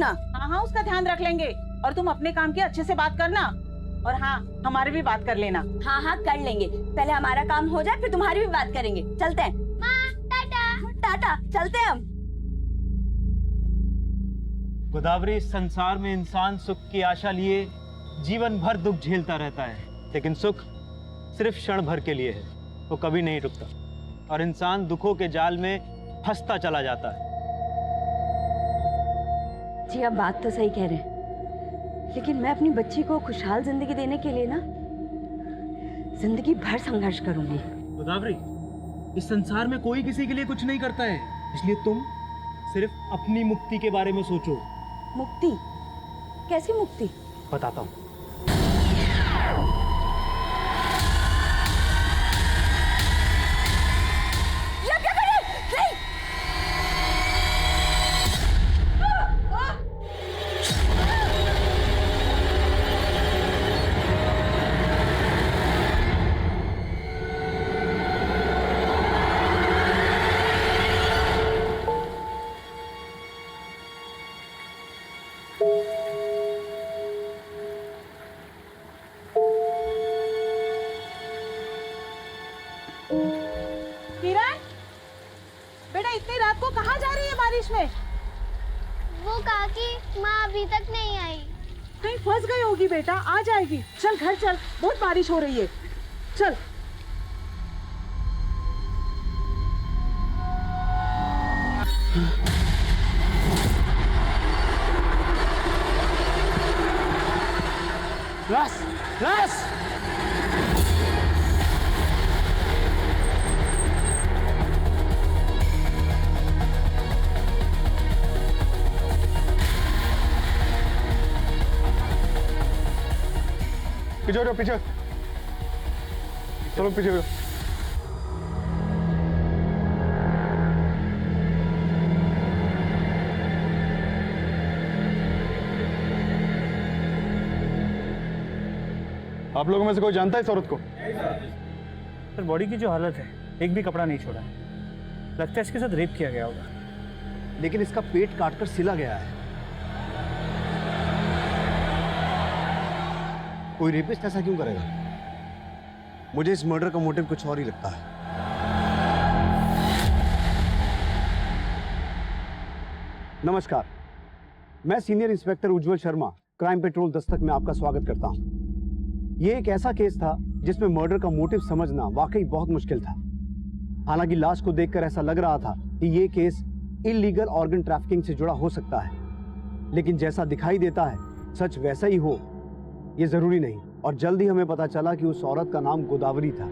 ना। हाँ हाँ, उसका ध्यान रख लेंगे। और तुम अपने काम की अच्छे से बात करना। और हाँ, हमारी भी बात कर लेना। हाँ हाँ कर लेंगे, पहले हमारा काम हो जाए फिर तुम्हारी भी बात करेंगे। चलते हैं। माँ टाटा। टाटा, चलते हैं हम। गोदावरी, इस संसार में इंसान सुख की आशा लिए जीवन भर दुख झेलता रहता है, लेकिन सुख सिर्फ क्षण भर के लिए है, वो कभी नहीं रुकता और इंसान दुखों के जाल में फंसता चला जाता है। जी आप बात तो सही कह रहे हैं, लेकिन मैं अपनी बच्ची को खुशहाल जिंदगी देने के लिए ना जिंदगी भर संघर्ष करूंगी। गोदावरी, इस संसार में कोई किसी के लिए कुछ नहीं करता है, इसलिए तुम सिर्फ अपनी मुक्ति के बारे में सोचो। मुक्ति? कैसी मुक्ति? बताता हूँ। किरण, बेटा इतनी रात को कहाँ जा रही है बारिश में? वो काकी, माँ अभी तक नहीं आई। कहीं फंस गई होगी बेटा, आ जाएगी। चल घर चल, बहुत बारिश हो रही है। चल। लास, लास! पीछे हो, पीछे चलो, पीछे हो। आप लोगों में से कोई जानता है इस औरत को? सर बॉडी की जो हालत है, एक भी कपड़ा नहीं छोड़ा है। लगता है इसके साथ रेप किया गया होगा। लेकिन इसका पेट काटकर सिला गया है। कोई रेपिस्ट ऐसा क्यों करेगा? मुझे इस मर्डर का मोटिव कुछ और ही लगता है। नमस्कार, मैं सीनियर इंस्पेक्टर उज्जवल शर्मा, क्राइम पेट्रोल दस्तक में आपका स्वागत करता हूं। ये एक ऐसा केस था जिसमें मर्डर का मोटिव समझना वाकई बहुत मुश्किल था। हालांकि लाश को देखकर ऐसा लग रहा था कि ये केस इल्लीगल ऑर्गन ट्रैफिकिंग से जुड़ा हो सकता है, लेकिन जैसा दिखाई देता है सच वैसा ही हो ये जरूरी नहीं। और जल्द ही हमें पता चला कि उस औरत का नाम गोदावरी था,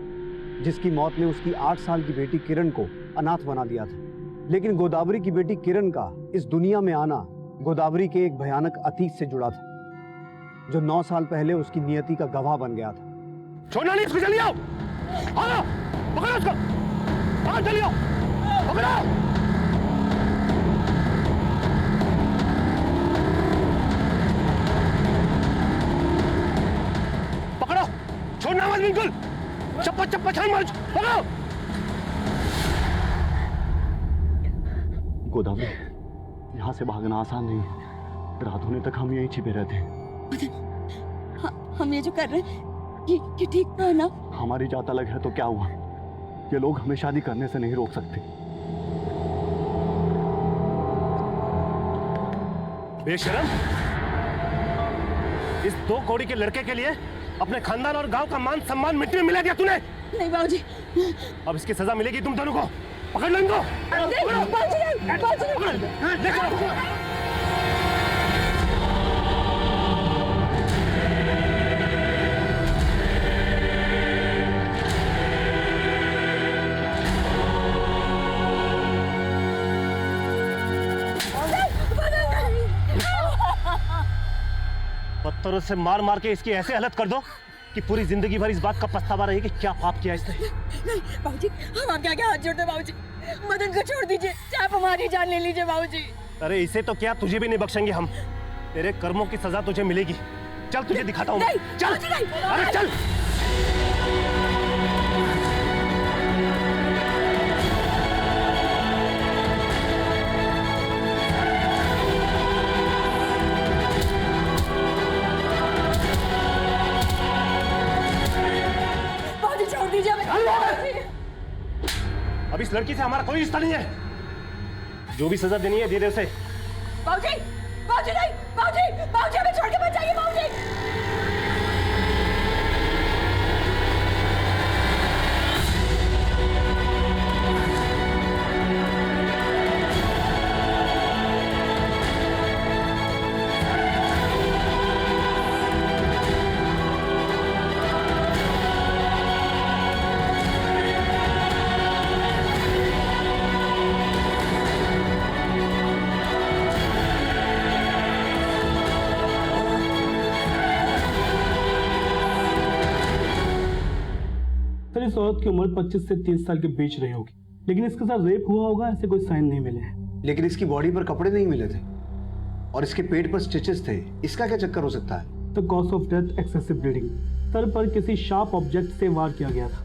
जिसकी मौत ने उसकी 8 साल की बेटी किरण को अनाथ बना दिया था। लेकिन गोदावरी की बेटी किरण का इस दुनिया में आना गोदावरी के एक भयानक अतीत से जुड़ा था, जो 9 साल पहले उसकी नियति का गवाह बन गया था। छोड़ना नहीं, इसको जल्दी आओ। आओ, पकड़ो उसको। आओ जल्दी आओ, पकड़ो। पकड़ो, छोड़ना मत बिल्कुल। चप्पा चप्पा छान मारो, पकड़ो। गोदावरी, यहाँ से भागना आसान नहीं है। रात होने तक हम यहीं छिपे रहते हैं। हम ये जो कर रहे हैं ये ठीक तो है ना? हमारी जात अलग है तो क्या हुआ? ये लोग हमें शादी करने से नहीं रोक सकते। बेशरम, इस 2 कौड़ी के लड़के के लिए अपने खानदान और गांव का मान सम्मान मिट्टी में मिला दिया तूने। नहीं बाबूजी। अब इसकी सजा मिलेगी तुम दोनों को। पकड़ लो इनको। पत्थरों से मार मार के इसकी ऐसे हालत कर दो कि पूरी जिंदगी भर इस बात का पछतावा रहे कि क्या पाप किया इसने। नहीं बाबूजी, हम आपके आगे हाथ जोड़ते हैं बाबूजी। मदन को छोड़ दीजिए, चाहे आप हमारी जान ले लीजिए बाबूजी। अरे इसे तो क्या, तुझे भी नहीं बख्शेंगे हम। तेरे कर्मों की सजा तुझे मिलेगी। चल तुझे दिखाता हूँ। चल, अरे चल। इस लड़की से हमारा कोई रिश्ता नहीं है। जो भी सजा देनी है दे दे उसे। बाबूजी, बाबूजी नहीं, बाबूजी, बाबूजी हमें छोड़ के मत जाइए बाबूजी। सर इस औरत की उम्र 25 से 30 साल के बीच रही होगी, लेकिन इसके साथ रेप हुआ होगा ऐसे कोई साइन नहीं मिले हैं। लेकिन इसकी बॉडी पर कपड़े नहीं मिले थे और इसके पेट पर स्टिचेस थे। इसका क्या चक्कर हो सकता है? तो cause of death excessive bleeding, sir पर किसी शार्प ऑब्जेक्ट से वार किया गया था,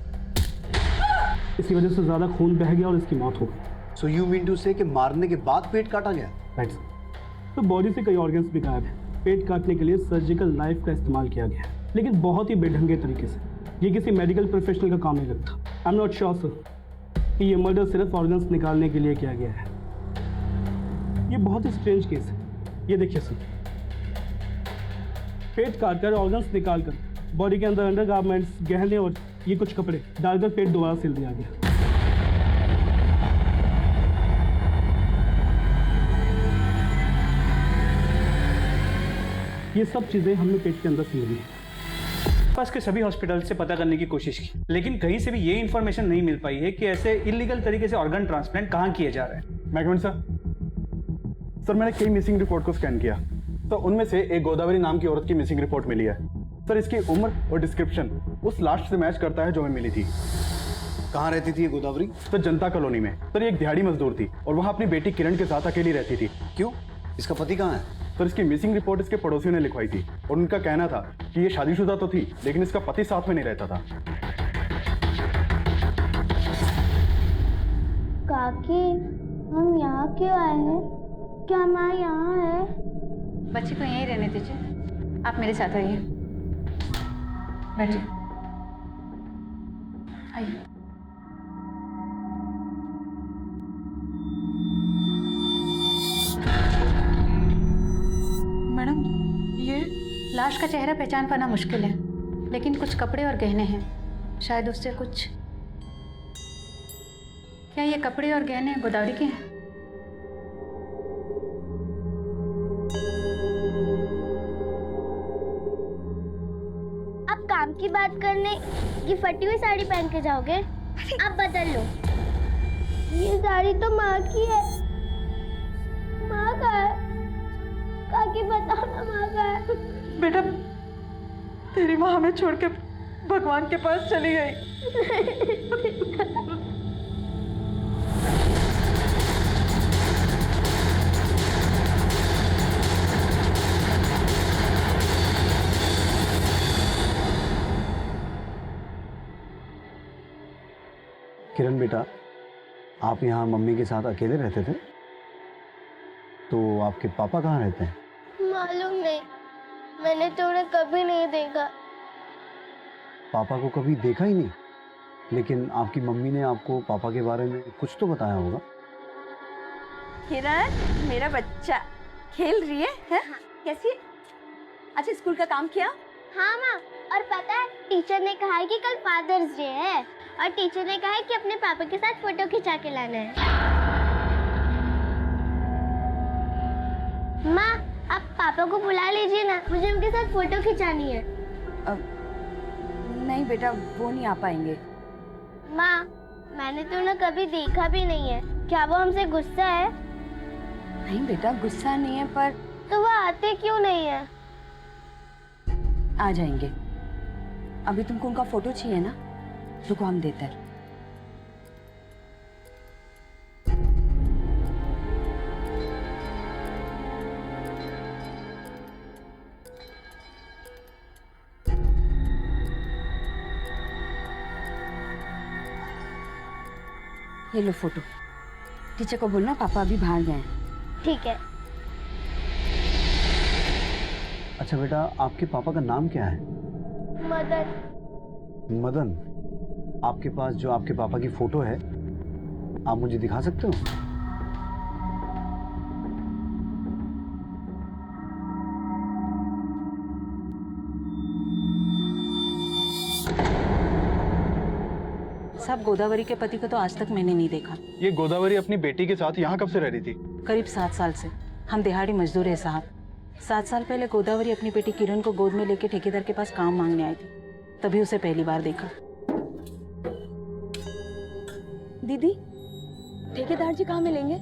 इसी वजह से ज्यादा खून बह गया और इसकी मौत हो गई। सो यू मीन टू से कि मारने के बाद पेट काटा गया? Right sir. तो बॉडी से कई ऑर्गन्स भी गायब हैं। पेट काटने के लिए सर्जिकल नाइफ का इस्तेमाल किया गया, लेकिन बहुत ही बेढंगे तरीके से। ये किसी मेडिकल प्रोफेशनल का काम नहीं लगता। I am not sure sir कि ये मर्डर सिर्फ ऑर्गन्स निकालने के लिए किया गया है। ये बहुत ही स्ट्रेंज केस है। ये देखिए सर, पेट काटकर ऑर्गन्स निकालकर बॉडी के अंदर अंडरगारमेंट्स, गहने और ये कुछ कपड़े डालकर पेट दोबारा सिल दिया गया। ये सब चीजें हमने पेट के अंदर सिल दी हैं। पास के सभी हॉस्पिटल से पता करने की कोशिश की, लेकिन कहीं से भी ये इन्फॉर्मेशन नहीं मिल पाई है कि ऐसे इलीगल तरीके से ऑर्गन ट्रांसप्लांट कहाँ किए जा रहे हैं। मैकमेंट सर, मैंने कई मिसिंग रिपोर्ट को स्कैन किया, तो उनमें से एक गोदावरी नाम की औरत की मिसिंग रिपोर्ट मिली है। सर इसकी उम्र और डिस्क्रिप्शन उस लास्ट से मैच करता है जो हमें मिली थी। कहाँ रहती थी ये गोदावरी? सर जनता कॉलोनी में। सर ये एक दिहाड़ी मजदूर थी और वहाँ अपनी बेटी किरण के साथ अकेली रहती थी। क्यों? इसका पति कहाँ है? सर इसकी मिसिंग रिपोर्ट इसके पड़ोसियों ने लिखवाई थी और उनका कहना था कि ये शादीशुदा तो थी, लेकिन इसका पति साथ में नहीं रहता था। काकी, हम यहाँ क्यों आए हैं? क्या माँ यहाँ है? बच्ची को यहीं रहने दीजिए, आप मेरे साथ आइए, बैठिए, आइए। मैडम, ये लाश का चेहरा पहचान पाना मुश्किल है, लेकिन कुछ कपड़े और गहने हैं, शायद उससे कुछ। क्या ये कपड़े और गहने गोदावरी के हैं? आप काम की बात करने ये फटी हुई साड़ी पहन के जाओगे? आप बदल लो। ये साड़ी तो माँ की है। माँ का है। काकी बताओ ना, माँ का है। बेटा, तेरी माँ हमें छोड़ के भगवान के पास चली गई। किरण बेटा, आप यहाँ मम्मी के साथ अकेले रहते थे, तो आपके पापा कहाँ रहते हैं? मालूम नहीं, मैंने तो उन्हें कभी नहीं देखा। पापा को कभी देखा ही नहीं? लेकिन आपकी मम्मी ने आपको पापा के बारे में कुछ तो बताया होगा। किरण, मेरा बच्चा खेल रही है? कैसी है? अच्छा, स्कूल का काम किया? हाँ माँ, और पता है टीचर ने कहा है कि कल फादर्स डे है और टीचर ने कहा है कि अपने पापा के साथ फोटो खिंचा के लाना है। माँ, आप पापा को बुला लीजिए ना, मुझे उनके साथ फोटो खिंचानी है। नहीं बेटा, वो नहीं आ पाएंगे। माँ, मैंने तो उन्हें कभी देखा भी नहीं है, क्या वो हमसे गुस्सा है? नहीं बेटा, गुस्सा नहीं है, पर तो वो आते क्यों नहीं है? आ जाएंगे। अभी तुमको उनका फोटो चाहिए ना, रुको हम देते हैं। ये लो फोटो। टीचर को बोलना पापा अभी बाहर गए हैं। ठीक है। अच्छा बेटा, आपके पापा का नाम क्या है? मदन। मदन। आपके पास जो आपके पापा की फोटो है आप मुझे दिखा सकते हो? साहब, गोदावरी के पति को तो आज तक मैंने नहीं देखा। ये गोदावरी अपनी बेटी के साथ यहाँ कब से रह रही थी? करीब 7 साल से। हम दिहाड़ी मजदूर है साहब। 7 साल पहले गोदावरी अपनी बेटी किरण को गोद में लेके ठेकेदार के पास काम मांगने आई थी, तभी उसे पहली बार देखा। दीदी, ठेकेदार जी कहाँ मिलेंगे?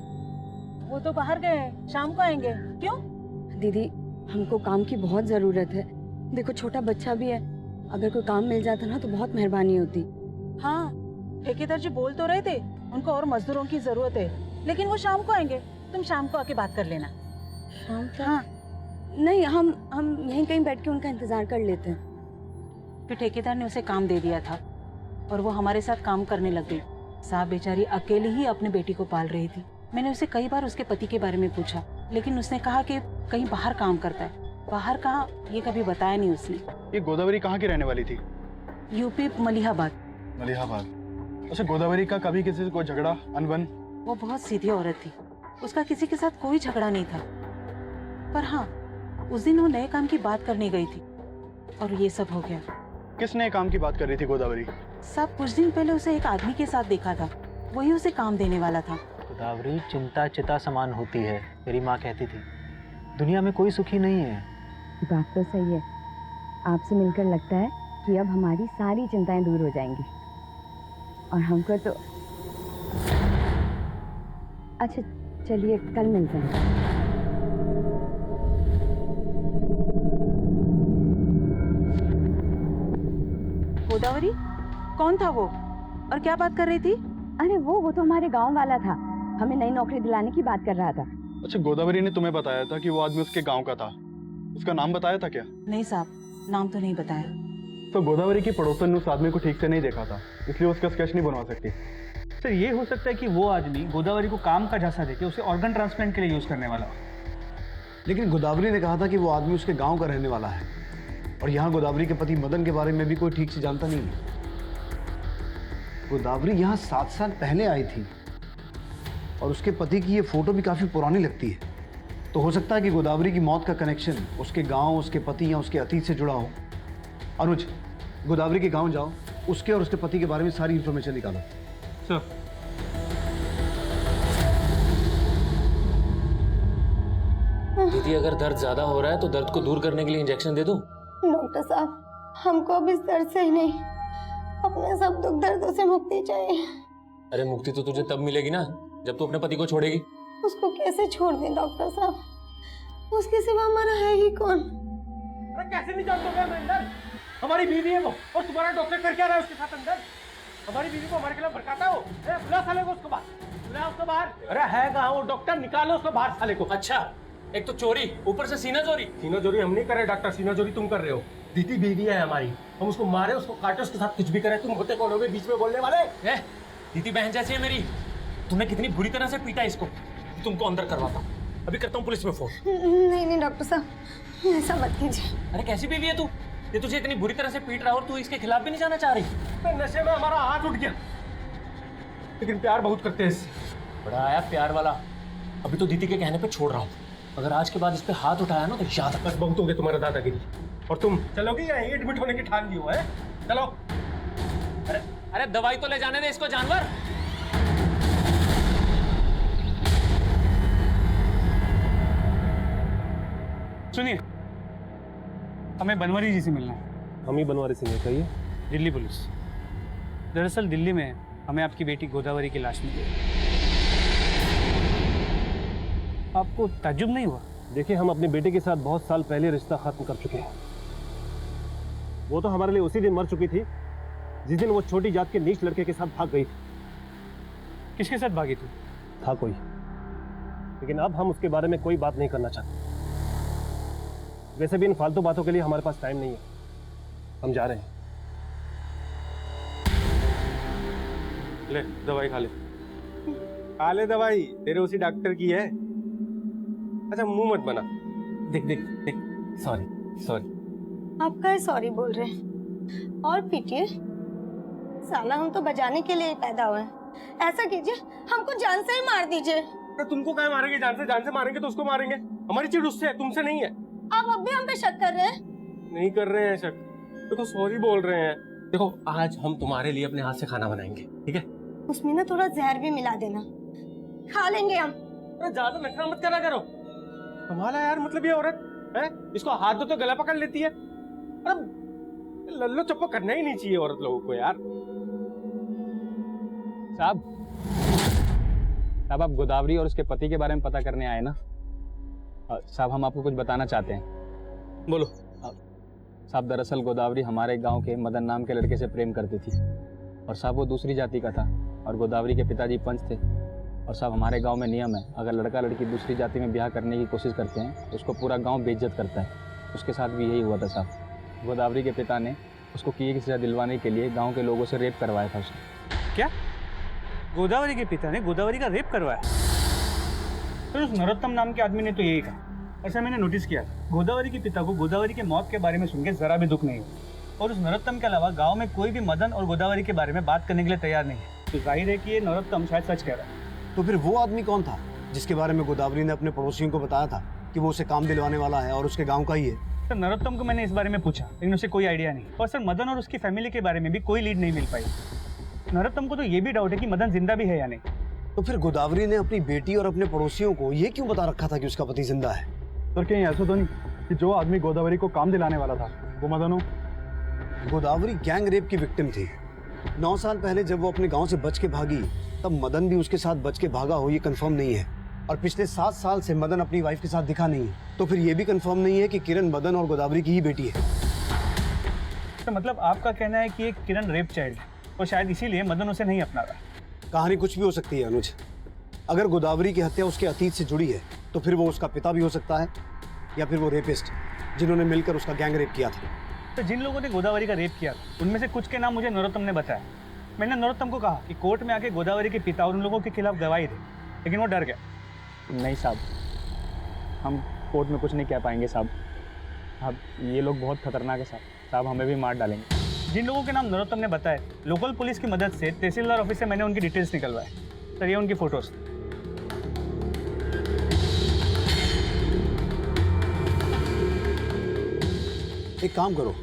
वो तो बाहर गए हैं, शाम को आएंगे। क्यों? दीदी, हमको काम की बहुत जरूरत है। देखो, छोटा बच्चा भी है, अगर कोई काम मिल जाता ना तो बहुत मेहरबानी होती। हाँ, ठेकेदार जी बोल तो रहे थे उनको और मजदूरों की जरूरत है, लेकिन वो शाम को आएंगे। तुम शाम को आके बात कर लेना। शाम तक? हाँ। नहीं, हम यहीं कहीं बैठ के उनका इंतजार कर लेते हैं। फिर ठेकेदार ने उसे काम दे दिया था और वो हमारे साथ काम करने लग गई। साहब, बेचारी अकेली ही अपनी बेटी को पाल रही थी। मैंने उसे कई बार उसके पति के बारे में पूछा, लेकिन उसने कहा कि कहीं बाहर काम करता है। बाहर कहाँ, ये कभी बताया नहीं उसने। ये गोदावरी कहाँ की रहने वाली थी? यूपी मलिहाबाद। मलिहाबाद। अच्छा, गोदावरी का कभी किसी से कोई झगड़ा, अनबन? वो बहुत सीधी औरत थी, उसका किसी के साथ कोई झगड़ा नहीं था। पर हाँ, उस दिन वो नए काम की बात करने गई थी और ये सब हो गया। किस नए काम की बात कर रही थी गोदावरी? सब कुछ दिन पहले उसे एक आदमी के साथ देखा था, वही उसे काम देने वाला था। गोदावरी चिंता चिता समान होती है, मेरी माँ कहती थी। दुनिया में कोई सुखी नहीं है। बात तो सही है। आपसे मिलकर लगता है कि अब हमारी सारी चिंताएं दूर हो जाएंगी और हमको तो। अच्छा चलिए, कल मिलते हैं। गोदावरी? कौन था वो और क्या बात कर रही थी? अरे वो तो हमारे गांव वाला था, हमें नई नौकरी दिलाने की बात कर रहा था। अच्छा, गोदावरी ने तुम्हें बताया था कि वो आदमी उसके गांव का था? उसका नाम बताया था क्या? नहीं साहब, नाम तो नहीं बताया। तो गोदावरी की पड़ोसन ने उस आदमी को ठीक से नहीं देखा था, इसलिए उसका स्केच नहीं बनवा सकती। सर, ये हो सकता है कि वो आदमी गोदावरी को काम का झांसा देके उसे ऑर्गन ट्रांसप्लांट के लिए यूज करने वाला हो। लेकिन गोदावरी ने कहा था कि वो आदमी उसके गांव का रहने वाला है और यहाँ गोदावरी के पति मदन के बारे में भी कोई ठीक से जानता नहीं है। गोदावरी यहाँ 7 साल पहले आई थी और उसके पति की ये फोटो भी काफी पुरानी लगती है। तो हो सकता है कि गोदावरी की मौत का कनेक्शन उसके गांव, उसके पति या उसके अतीत से जुड़ा हो। अनुज, गोदावरी के गांव जाओ, उसके और उसके पति के बारे में सारी इंफॉर्मेशन निकालो। सर, दीदी, अगर दर्द ज्यादा हो रहा है तो दर्द को दूर करने के लिए इंजेक्शन दे दूं? डॉक्टर साहब, हमको अब इस दर्द से ही नहीं, अपने सब दुख दर्दों से मुक्ति चाहिए। अरे मुक्ति तो तुझे तब मिलेगी ना जब तू अपने पति को छोड़ेगी। उसको कैसे छोड़ दें डॉक्टर साहब, उसके सिवा हमारा है ही कौन? अरे कैसे नहीं जानते हो अंदर? हमारी बीवी है वो, और तुम्हारा डॉक्टर कर क्या रहा है उसके साथ अंदर? हमारी बीवी को हमारे खिलाफ भड़काता हो। बुला साले को उसको बाहर, बुला उसको बाहर। अरे है कहाँ वो डॉक्टर? निकालो उसको बाहर साले को। अच्छा, एक तो चोरी, ऊपर से सीना चोरी। सीना चोरी हम नहीं कर रहे डॉक्टर, सीना चोरी तुम कर रहे हो। दीदी बीवी है हमारी, हम उसको मारे, उसको काटे, उसके साथ कुछ भी करें। तुम होते कौन हो बीच में बोलने वाले? दीदी बहन जैसी है मेरी। तूने कितनी बुरी तरह से पीटा इसको, तुमको अंदर करवाता हूँ। अभी करता हूँ पुलिस में फोन। नहीं डॉक्टर साहब, ऐसा मत कीजिए। अरे कैसी बीवी है तू? ये तुझे इतनी बुरी तरह से पीट रहा है और तू इसके खिलाफ भी नहीं जाना चाह रही? नशे में हमारा हाथ उठ गया, लेकिन प्यार बहुत करते हैं इससे। बड़ा आया प्यार वाला। अभी तो दीदी के कहने पे छोड़ रहा हूँ, अगर आज के बाद इस पे हाथ उठाया ना तो याद बस बहुत हो गया तुम्हारा दादागिरी। और तुम चलोगी या एडमिट होने की ठान ली हो? है चलो। अरे दवाई तो ले जाने दे इसको जानवर। सुनिए, हमें बनवारी जी से मिलना है। हम ही बनवारी सिंह है, कहिए। दिल्ली पुलिस। दरअसल दिल्ली में हमें आपकी बेटी गोदावरी की लाश मिली। आपको ताज्जुब नहीं हुआ? देखिए, हम अपने बेटे के साथ बहुत साल पहले रिश्ता खत्म कर चुके हैं। वो तो हमारे लिए उसी दिन मर चुकी थी जिस दिन वो छोटी जात के नीच लड़के के साथ भाग गई थी। किसके साथ भागी थी? था कोई, लेकिन अब हम उसके बारे में कोई बात नहीं करना चाहते। वैसे भी इन फालतू बातों के लिए हमारे पास टाइम नहीं है, हम जा रहे हैं। ले दवाई खा ले। खा ले दवाई, तेरे उसी डॉक्टर की है। अच्छा मुंह मत बना। देख देख देख, सॉरी सॉरी। आप क्या सॉरी बोल रहे हैं? और पीटिए, साला हम तो बजाने के लिए ही पैदा हुए हैं। ऐसा कीजिए, हमको जान से ही मार दीजिए। तो तुमको क्या मारेंगे? जान से मारेंगे तो उसको मारेंगे। हमारी चिढ़ उससे है, तुमसे नहीं है। आप अब भी हम पे शक कर रहे हैं? नहीं कर रहे हैं शक, देखो सॉरी बोल रहे हैं। देखो आज हम तुम्हारे लिए अपने हाथ से खाना बनाएंगे, ठीक है? उसमें ना थोड़ा जहर भी मिला देना, खा लेंगे हम। ज्यादा नखरा मत करा करो। कमाल है यार, मतलब ये औरत है, इसको हाथ दो तो गला पकड़ लेती है। अरे लल्लो चप्पो करना ही नहीं चाहिए औरत लोगों को यार। साहब आप गोदावरी और उसके पति के बारे में पता करने आए ना? साहब हम आपको कुछ बताना चाहते हैं। बोलो। साहब दरअसल गोदावरी हमारे गांव के मदन नाम के लड़के से प्रेम करती थी और साहब वो दूसरी जाति का था और गोदावरी के पिताजी पंच थे। और साहब हमारे गांव में नियम है, अगर लड़का लड़की दूसरी जाति में ब्याह करने की कोशिश करते हैं तो उसको पूरा गांव बेइज्जत करता है। उसके साथ भी यही हुआ था साहब। गोदावरी के पिता ने उसको किए की सजा दिलवाने के लिए गाँव के लोगों से रेप करवाया था उसने। क्या? गोदावरी के पिता ने गोदावरी का रेप करवाया? फिर उस नरोत्तम नाम के आदमी ने तो यही कहा। ऐसा मैंने नोटिस किया, गोदावरी के पिता को गोदावरी के मौत के बारे में सुन के जरा भी दुख नहीं हुआ और उस नरोत्तम के अलावा गांव में कोई भी मदन और गोदावरी के बारे में बात करने के लिए तैयार नहीं है। तो जाहिर है कि ये नरोत्तम शायद सच कह रहा है। तो फिर वो आदमी कौन था जिसके बारे में गोदावरी ने अपने पड़ोसियों को बताया था कि वो उसे काम दिलवाने वाला है और उसके गाँव का ही है? सर नरोत्तम को मैंने इस बारे में पूछा लेकिन उसे कोई आइडिया नहीं। और सर मदन और उसकी फैमिली के बारे में भी कोई लीड नहीं मिल पाई। नरोत्तम को तो ये भी डाउट है कि मदन जिंदा भी है या नहीं। तो फिर गोदावरी ने अपनी बेटी और अपने पड़ोसियों को ये क्यों बता रखा था कि उसका पति जिंदा है? सर कहीं ऐसा तो नहीं कि जो आदमी गोदावरी को काम दिलाने वाला था वो मदन हो? गोदावरी गैंग रेप की विक्टिम थी। 9 साल पहले जब वो अपने गांव से बच के भागी तब मदन भी उसके साथ बच के भागा हो ये कंफर्म नहीं है। और पिछले 7 साल से मदन अपनी वाइफ के साथ दिखा नहीं है। तो फिर ये भी कंफर्म नहीं है कि किरण मदन और गोदावरी की ही बेटी है। तो मतलब आपका कहना है कि एक किरण रेप चाइल्ड है और शायद इसीलिए मदन उसे नहीं अपना रहा। कहानी कुछ भी हो सकती है अनुज। अगर गोदावरी की हत्या उसके अतीत से जुड़ी है तो फिर वो उसका पिता भी हो सकता है या फिर वो रेपिस्ट जिन्होंने मिलकर उसका गैंग रेप किया था। तो जिन लोगों ने गोदावरी का रेप किया उनमें से कुछ के नाम मुझे नरोत्तम ने बताया। मैंने नरोत्तम को कहा कि कोर्ट में आके गोदावरी के पिता और उन लोगों के खिलाफ गवाही दे, लेकिन वो डर गया। नहीं साहब, हम कोर्ट में कुछ नहीं कह पाएंगे साहब। अब ये लोग बहुत खतरनाक है साहब, हमें भी मार डालेंगे। जिन लोगों के नाम नरोत्तम ने बताए लोकल पुलिस की मदद से तहसीलदार ऑफिस से मैंने उनकी डिटेल्स निकलवाए। सर ये उनकी फोटोज। एक काम करो,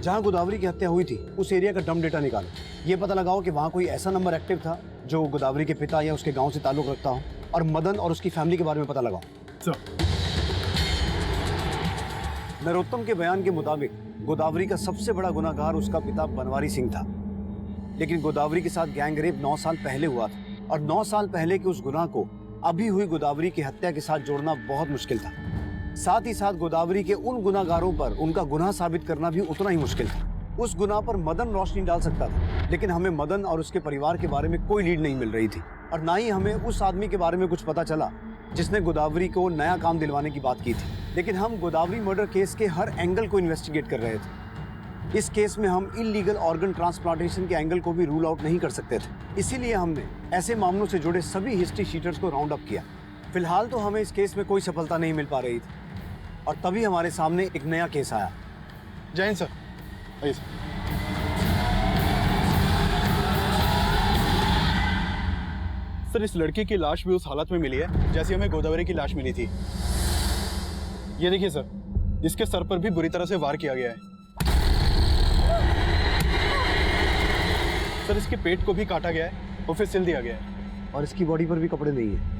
जहां गोदावरी की हत्या हुई थी उस एरिया का डम डेटा निकालो। ये पता लगाओ कि वहां कोई ऐसा नंबर एक्टिव था जो गोदावरी के पिता या उसके गांव से ताल्लुक रखता हो और मदन और उसकी फैमिली के बारे में पता लगाओ। नरोत्तम के बयान के मुताबिक गोदावरी का सबसे बड़ा गुनाहगार उसका पिता बनवारी सिंह था, लेकिन गोदावरी के साथ गैंग रेप 9 साल पहले हुआ था और 9 साल पहले के उस गुनाह को अभी हुई गोदावरी की हत्या के साथ जोड़ना बहुत मुश्किल था। साथ ही साथ गोदावरी के उन गुनाहगारों पर उनका गुनाह साबित करना भी उतना ही मुश्किल था। उस गुनाह पर मदन रोशनी डाल सकता था, लेकिन हमें मदन और उसके परिवार के बारे में कोई लीड नहीं मिल रही थी और ना ही हमें उस आदमी के बारे में कुछ पता चला जिसने गोदावरी को नया काम दिलवाने की बात की थी। लेकिन हम गोदावरी मर्डर केस के हर एंगल को इन्वेस्टिगेट कर रहे थे। इस केस में हम इलीगल ऑर्गन ट्रांसप्लांटेशन के एंगल को भी रूल आउट नहीं कर सकते थे। इसीलिए हमने ऐसे मामलों से जुड़े सभी हिस्ट्री शीटर्स को राउंड अप किया। फिलहाल तो हमें इस केस में कोई सफलता नहीं मिल पा रही थी और तभी हमारे सामने एक नया केस आया। जय हिंद सर। आइए सर। सर इस लड़की की लाश भी उस हालत में मिली है जैसे हमें गोदावरी की लाश मिली थी। ये देखिए सर, इसके सर पर भी बुरी तरह से वार किया गया है। सर इसके पेट को भी काटा गया है और फिर सिल दिया गया है और इसकी बॉडी पर भी कपड़े नहीं है।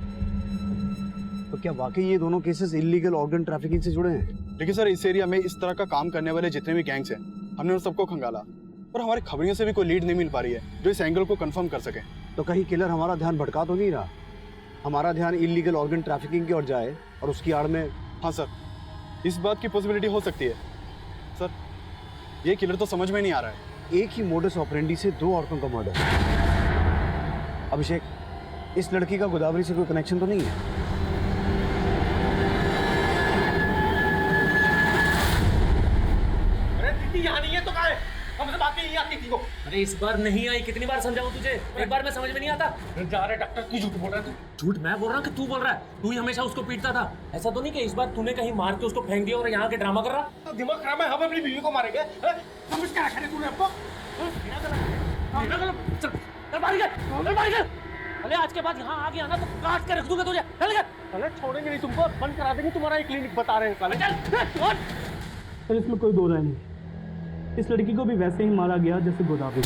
तो क्या वाकई ये दोनों केसेस इलीगल ऑर्गन ट्रैफिकिंग से जुड़े हैं? देखिए सर, इस एरिया में इस तरह का काम करने वाले जितने भी गैंग्स हैं हमने उन सबको खंगाला और हमारी खबरों से भी कोई लीड नहीं मिल पा रही है जो इस एंगल को कंफर्म कर सके। तो कहीं किलर हमारा ध्यान भटका तो नहीं रहा? हमारा ध्यान इलीगल ऑर्गन ट्रैफिकिंग की ओर जाए और उसकी आड़ में। हाँ सर, इस बात की पॉसिबिलिटी हो सकती है। सर ये किलर तो समझ में नहीं आ रहा है। एक ही मोडस ऑपरेंडी से 2 औरतों का मर्डर। अभिषेक, इस लड़की का गोदावरी से कोई कनेक्शन तो नहीं है? अरे दीदी यहाँ नहीं है तो कहाँ है? हमसे बात नहीं आती थी वो। अरे इस बार नहीं आई, कितनी बार समझाऊं तुझे? एक बार में समझ में नहीं आता। जा रहे डॉक्टर की झूठ बोल रहा है। झूठ मैं बोल रहा हूँ कि तू बोल रहा है? तू ही हमेशा उसको पीटता था। ऐसा तो नहीं कि इस बार तूने कहीं मार के उसको फेंक दिया और यहाँ के ड्रामा कर रहा? तो दिमाग खराब है, हम अपनी बीवी को मारेंगे? तुम इसका रखा तूने हमको? चल चल बाहर निकल, चल बाहर निकल। अरे आज के बाद यहाँ आ गया ना तो काट के रख दूंगा तुझे। चल निकल। साले छोड़ेंगे नहीं तुमको, बंद करा देंगे तुम्हारा एक क्लिनिक, बता रहे हैं साले। चल। सर इसमें कोई दो राय नहीं, इस लड़की को भी वैसे ही मारा गया जैसे गोदावरी।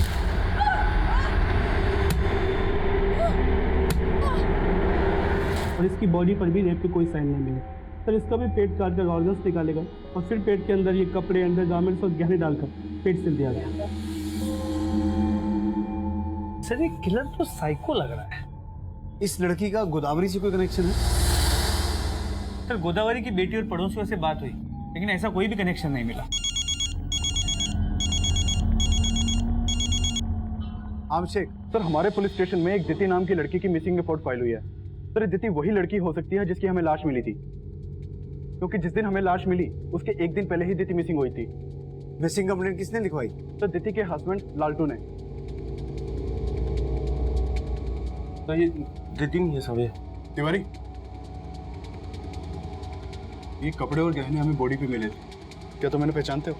और इसकी बॉडी पर भी रेप के कोई साइन नहीं मिले। सर इसका भी पेट काट कर ऑर्गन्स निकाले गए और फिर पेट के अंदर ये कपड़े, अंडरगारमेंट्स और गहने डालकर पेट सिल दिया गया। सर ये किलर तो साइको लग रहा है। इस लड़की का गोदावरी से कोई कनेक्शन है? सर गोदावरी की बेटी और पड़ोसियों से बात हुई, लेकिन ऐसा कोई भी कनेक्शन नहीं मिला। अभिषेक, सर हमारे पुलिस स्टेशन में एक दिति नाम की लड़की की मिसिंग रिपोर्ट फाइल हुई है। सर दिति वही लड़की हो सकती है जिसकी हमें लाश मिली थी, क्योंकि जिस दिन हमें लाश मिली उसके एक दिन पहले ही दिति मिसिंग हुई थी। मिसिंग कंप्लेंट किसने लिखवाई? सर दिति के हस्बैंड लालटू ने। तो ये दिति नहीं है सब ये। तिवारी, ये कपड़े और गहने हमें बॉडी पे मिले थे, क्या तुम इन्हें पहचानते हो?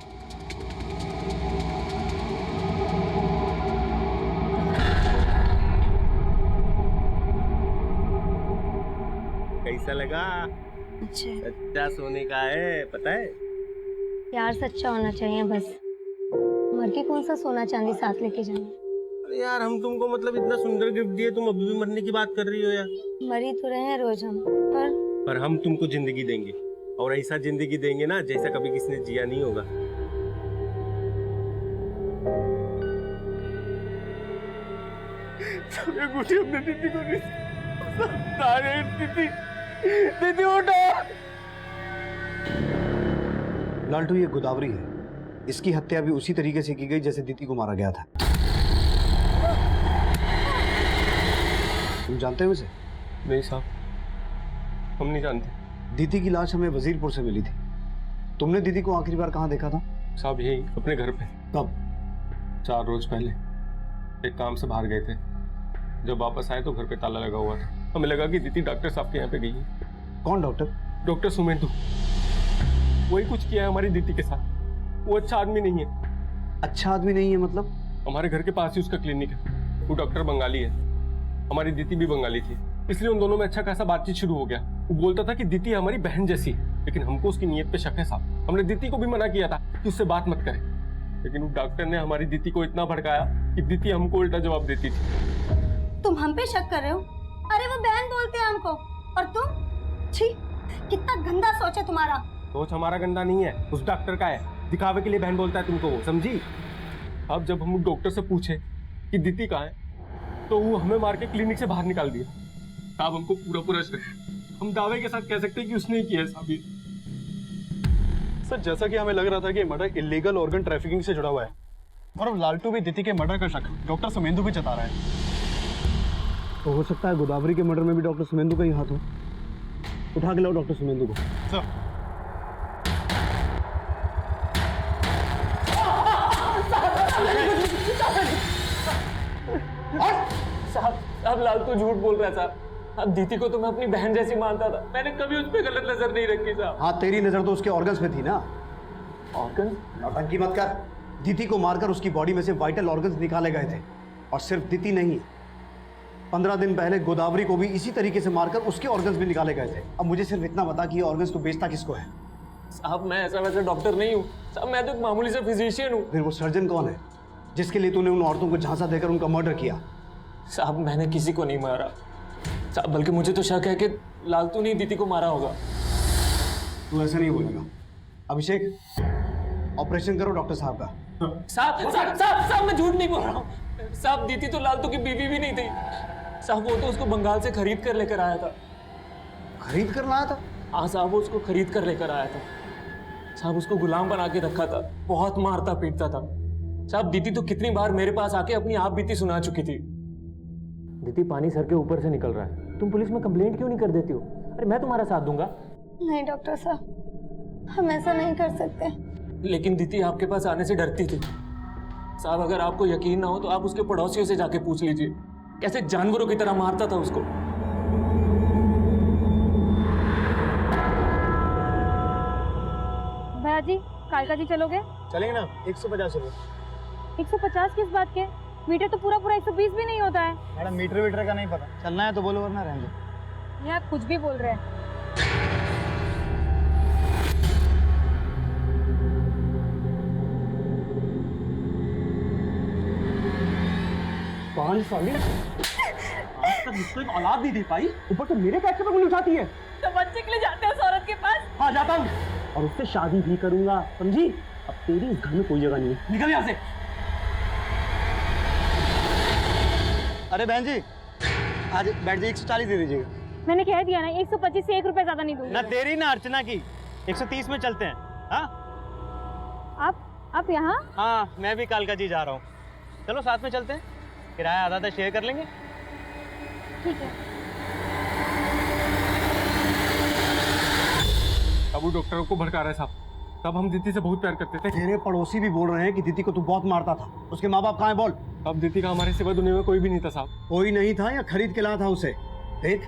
कैसा लगा? सच्चा सोने का है, पता है? प्यार सच्चा होना चाहिए बस, मर के कौन सा सोना चांदी साथ लेके जाएंगे। अरे यार हम तुमको मतलब इतना सुंदर गिफ्ट दिए, तुम अभी भी मरने की बात कर रही हो यार। मरी तो रहे हैं रोज हम, पर हम तुमको जिंदगी देंगे, और ऐसा जिंदगी देंगे ना जैसा कभी किसी ने जिया नहीं होगा। हमने दीदी को दीदी उठो। लालटू, ये गोदावरी है, इसकी हत्या भी उसी तरीके से की गई जैसे दीदी को मारा गया था। तुम जानते हो इसे? नहीं साहब, हम नहीं जानते। दीदी की लाश हमें वजीरपुर से मिली थी। तुमने दीदी को आखिरी बार कहाँ देखा था? साहब यही अपने घर पे। कब? 4 रोज पहले एक काम से बाहर गए थे, जब वापस आए तो घर पे ताला लगा हुआ था। हमें लगा कि दीदी डॉक्टर साहब के यहाँ पे गई है। कौन डॉक्टर? डॉक्टर सुमेंदु। वही कुछ किया है हमारी दीदी के साथ। वो अच्छा आदमी नहीं है। अच्छा आदमी नहीं है मतलब? हमारे घर के पास ही उसका क्लिनिक है। वो डॉक्टर बंगाली है, हमारी दीदी भी बंगाली थी, इसलिए उन दोनों में अच्छा खासा बातचीत शुरू हो गया। वो बोलता था कि दीदी हमारी बहन जैसी है, लेकिन हमको उसकी नीयत पे शक है साहब। हमने दीदी को भी मना किया था कि उससे बात मत करें, लेकिन वो डॉक्टर ने हमारी दीदी को इतना भड़काया कि दीदी हमको उल्टा जवाब देती थी। तुम हम पे शक कर रहे हो? अरे वो बहन बोलते हैं हमको, और तुम? छी, कितना गंदा सोच है तुम्हारा। सोच हमारा गंदा नहीं है, उस डॉक्टर का है। दिखावे के लिए बहन बोलता है तुमको वो, समझी? अब जब हम डॉक्टर से पूछे कि दीदी कहाँ है, तो वो हमें मार के क्लिनिक से बाहर निकाल दिया। साहब हमको पूरा शक है, हम दावे के साथ कह सकते हैं कि उसने ही किया है साहब। सर जैसा कि हमें लग रहा था कि मर्डर इलीगल ऑर्गन ट्रैफिकिंग से जुड़ा हुआ है, और अब लालटू भी दीदी के मर्डर का शक डॉक्टर सुमेंदु भी जता रहा है। तो हो सकता है गोदावरी के मर्डर में भी डॉक्टर सुमेंदु का ही हाथ हो। उठा के लाओ डॉक्टर सुमेंदु को। सर साहब लालटू झूठ बोल रहा है साहब। अब दीदी को तो मैं अपनी बहन जैसी मानता था, मैंने कभी उस पर गलत नजर नहीं रखी साहब। हाँ, तेरी नजर तो उसके ऑर्गन्स में थी ना। ऑर्गन? नौटंकी मत कर। दीदी को मारकर उसकी बॉडी में से वाइटल ऑर्गन्स निकाले गए थे, और सिर्फ दीदी नहीं, 15 दिन पहले गोदावरी को भी इसी तरीके से मारकर उसके ऑर्गन्स भी निकाले गए थे। अब मुझे सिर्फ इतना बता कि ये ऑर्गन्स तो बेचता किसको है? साहब मैं ऐसा वैसा डॉक्टर नहीं हूँ साहब, मैं तो एक मामूली से फिजिशियन हूँ। फिर वो सर्जन कौन है जिसके लिए तूने उन औरतों को झांसा देकर उनका मर्डर किया? साहब मैंने किसी को नहीं मारा साहब, बल्कि मुझे तो शक है कि लालटू ने दीदी को मारा होगा। तू ऐसा नहीं बोलेगा। अभिषेक, ऑपरेशन करो डॉक्टर साहब का। साहब मैं झूठ नहीं बोल रहा हूँ साहब, दीदी तो लालटू की बीवी भी नहीं थी साहब, वो तो उसको बंगाल से खरीद कर लेकर आया था। खरीद कर लाया था? हाँ साहब, वो उसको खरीद कर लेकर आया था साहब, उसको गुलाम बना के रखा था, बहुत मारता पीटता था साहब। दीदी तो कितनी बार मेरे पास आके अपनी आप बीती सुना चुकी थी। दीदी पानी सर के ऊपर से निकल रहा है, तुम पुलिस में कंप्लेंट क्यों नहीं कर देती हो? अरे मैं तुम्हारा साथ दूंगा। नहीं डॉक्टर साहब, हम ऐसा नहीं कर सकते। लेकिन दीदी आपके पास आने से डरती थी साहब। अगर आपको यकीन ना हो तो आप उसके पड़ोसियों से जाके पूछ लीजिए, कैसे जानवरों की तरह मारता था उसको। भैया जी, कालका जी चलोगे? चलेंगे ना, 150 रुपये। 150 किस बात के? मीटर तो पूरा पूरा 120 भी नहीं होता है। मैडम मीटर वीटर का नहीं पता, चलना है तो बोलो वरना रहने दो। ये आप कुछ भी बोल रहे हैं। 5 साल आज तक मुझको एक औलाद नहीं दे पाई, ऊपर से मेरे पैसे पे गोली उठाती है। तो बच्चे के लिए जाते हैं उस औरत के पास। हाँ जाता हूँ, और उससे शादी भी करूंगा, समझी? अब तेरी इस घर में कोई जगह नहीं है, निकल यहाँ से। अरे बहन जी, आज बैठ जाइए, 140 दे दीजिएगा। मैंने कह दिया ना 125 से 1 रुपए ज्यादा नहीं दूंगी। ना तेरी ना अर्चना की, 130 में चलते हैं। हाँ आप यहाँ? हाँ, मैं भी कालका जी जा रहा हूँ, चलो साथ में चलते हैं, किराया आधा शेयर कर लेंगे। ठीक है। अब वो डॉक्टर को भड़का रहा है साहब। तब हम दीदी से बहुत प्यार करते थे। तेरे पड़ोसी भी बोल रहे हैं कि दीदी को तू बहुत मारता था। उसके माँ बाप कहाँ हैं बोल? अब दीदी का हमारे सिवा दुनिया में कोई भी नहीं था साहब। कोई नहीं था या खरीद के लाया था उसे? देख,